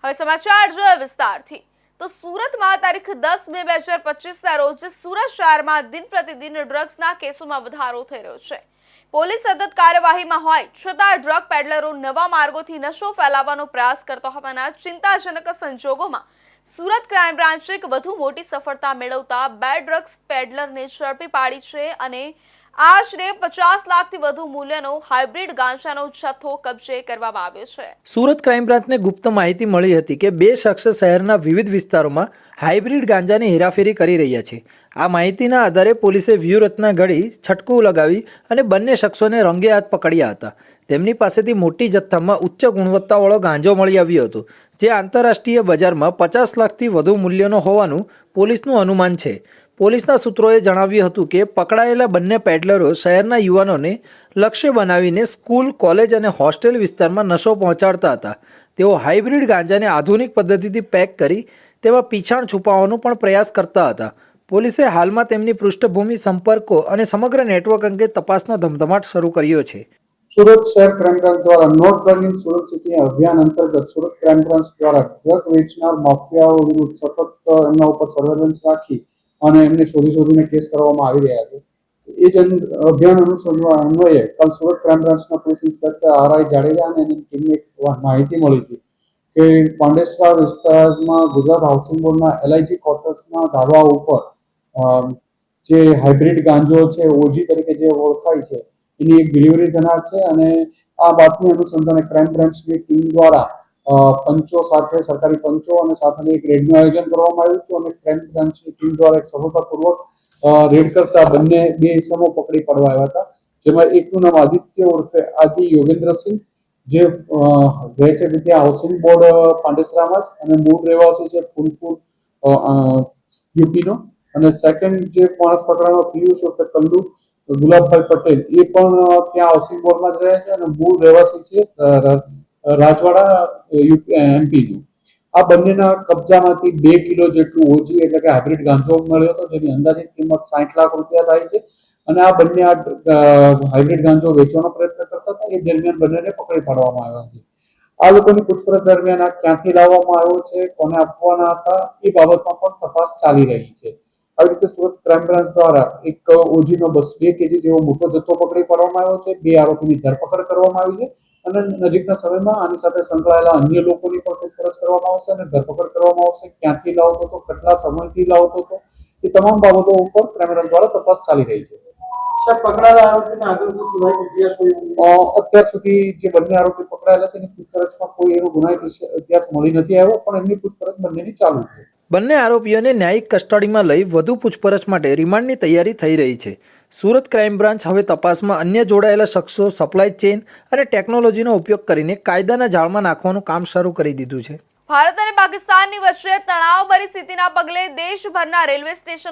હવે સમાચાર જોઈએ વિસ્તારથી તો સુરતમાં તારીખ 10 મે 2025ના રોજ સુરત શહેરમાં દિન પ્રતિદિન ડ્રગ્સના કેસોમાં વધારો થઈ રહ્યો છે। પોલીસ સતત કાર્યવાહીમાં હોય છતાં ડ્રગ પેડલરો નવા માર્ગોથી નશો ફેલાવવાનો પ્રયાસ કરતો હોવાના ચિંતાજનક સંજોગોમાં સુરત ક્રાઇમ બ્રાન્ચે એક વધુ મોટી સફળતા મેળવતા બે ડ્રગ્સ પેડલરને ઝડપી પાડી છે અને આશરે 50 લાખથી વધુ મૂલ્યનો હાઇબ્રિડ ગાંજાનો જથ્થો કબજે કરવામાં આવ્યો છે। સુરત ક્રાઇમ બ્રાન્ચને ગુપ્ત માહિતી મળી હતી કે બે શખ્સ શહેરના વિવિધ વિસ્તારોમાં હાઇબ્રિડ ગાંજાની હેરાફેરી કરી રહ્યા છે। આ માહિતીના આધારે પોલીસે વ્યૂહરચના ઘડી છટકું લગાવી અને બંને શખ્સોને રંગે હાથ પકડ્યા હતા। તેમની પાસેથી મોટી જથ્થામાં ઉચ્ચ ગુણવત્તાવાળો ગાંજો મળી આવ્યો હતો, જે આંતરરાષ્ટ્રીય બજારમાં 50 લાખથી વધુ મૂલ્યનો હોવાનું પોલીસનું અનુમાન છે। પોલીસના સૂત્રોએ જણાવ્યું હતું કે પકડાયેલા બંને પેડલરો શહેરના યુવાનોને લક્ષ્ય બનાવીને સ્કૂલ, કોલેજ અને હોસ્ટેલ વિસ્તારમાં નશો પહોંચાડતા હતા। તેઓ હાઇબ્રિડ ગાંજાને આધુનિક પદ્ધતિથી પેક કરી તેમાં પીછાણ છુપાવવાનો પણ પ્રયાસ કરતા હતા। પોલીસે હાલમાં તેમની પૃષ્ઠભૂમિ, સંપર્કો અને સમગ્ર નેટવર્ક અંગે તપાસનો ધમધમાટ શરૂ કર્યો છે। સુરત શહેર ક્રાઇમ બ્રાન્ચ દ્વારા નોટ ડ્રગ સુરત સિટી અભિયાન અંતર્ગત સુરત ક્રાઇમ બ્રાન્ચ દ્વારા ડ્રગ વેચનાર માફિયાઓ વિરુદ્ધ સતત એમના ઉપર સર્વેલન્સ રાખી અને એમને શોધીને કેસ કરવામાં આવી રહ્યા છે। એ જ અભિયાન અન્વયે કાલ સુરત ક્રાઇમ બ્રાન્ચના પોલીસ ઇન્સ્પેક્ટર આર.આઈ. જાડેજા અને એની ટીમને એક માહિતી મળી હતી કે પાંડેસરા વિસ્તારમાં ગુજરાત હાઉસિંગ બોર્ડના એલઆઈજી ક્વાર્ટર્સના ધાબા ઉપર જે હાઇબ્રિડ ગાંજો છે, ઓજી તરીકે જે ઓળખાય છે, એની એક ડિલિવરી થનાર છે અને આ બાતમી અનુસંધાને ક્રાઇમ બ્રાન્ચની ટીમ દ્વારા પંચો સાથે, સરકારી પંચો અને સાથે એક રેડનું આયોજન કરવામાં આવ્યું હતું અને ક્રાઇમ બ્રાન્ચની ટીમ દ્વારા એક સફળતાપૂર્વક રેડ કરતા બે ઇસમો પકડી પાડવા આવ્યા હતા, જેમાં એકનું નામ આદિત્ય ઉર્ફે આદિ યોગેન્દ્રસિંહ, જે રહે છે ત્યાં હાઉસિંગ બોર્ડ પાંડેસરામાં જ અને મૂળ રહેવાસી છે ફૂલપુર યુપીનો, અને સેકન્ડ જે માણસ પકડાનો પિયુષ ઉર્ફે કલ્લુ ગુલાબભાઈ પટેલ, એ પણ ત્યાં હાઉસિંગ બોર્ડમાં જ રહે છે અને મૂળ રહેવાસી છે રાજવાડા એમપીનું। આ બંનેના કબજામાંથી 2 કિલો જેટલું ઓજી એટલે કે હાઇબ્રિડ ગાંજો મળ્યો હતો, જેની અંદાજિત કિંમત 60 લાખ રૂપિયા થાય છે અને આ બંને હાઇબ્રિડ ગાંજો વેચવાનો પ્રયત્ન કરતા હતા। એ દરમિયાન બંનેને પકડી પાડવામાં આવ્યા છે। આ લોકોની પૂછપરછ દરમિયાન આ ક્યાંથી લાવવામાં આવ્યો છે, કોને આપવાના હતા, એ બાબતમાં પણ તપાસ ચાલી રહી છે। આવી રીતે સુરત ક્રાઇમ બ્રાન્ચ દ્વારા એક ઓજીનો 2 કેજી જેવો મોટો જથ્થો પકડી પાડવામાં આવ્યો છે। 2 આરોપીની ધરપકડ કરવામાં આવી છે અને નજીકના સમયમાં આની સાથે સંકળાયેલા અન્ય લોકોની પણ પૂછપરછ કરવામાં આવશે અને ધરપકડ કરવામાં આવશે। ક્યાંથી લાવતો હતો, કેટલા સમયથી લાવતો હતો, એ તમામ બાબતો ઉપર ક્રાઇમ બ્રાન્ચ દ્વારા તપાસ ચાલી રહી છે। અત્યાર સુધી જે બંને આરોપી પકડાયેલા છે એની પૂછપરછમાં કોઈ એનો ગુનાહિત ઇતિહાસ મળી નથી આવ્યો, પણ એમની પૂછપરછ બંનેની ચાલુ છે। બંને આરોપીઓને ન્યાયિક કસ્ટડીમાં લઈ વધુ પૂછપરછ માટે રિમાન્ડની તૈયારી થઈ રહી છે। સુરત ક્રાઇમ બ્રાન્ચ હવે તપાસમાં અન્ય જોડાયેલા શખ્સો, સપ્લાય ચેઇન અને ટેકનોલોજીનો ઉપયોગ કરીને કાયદાના જાળમાં નાખવાનું કામ શરૂ કરી દીધું છે। ભારત અને પાકિસ્તાનની વચ્ચે તણાવભરી સ્થિતિના પગલે દેશભરના રેલવે સ્ટેશન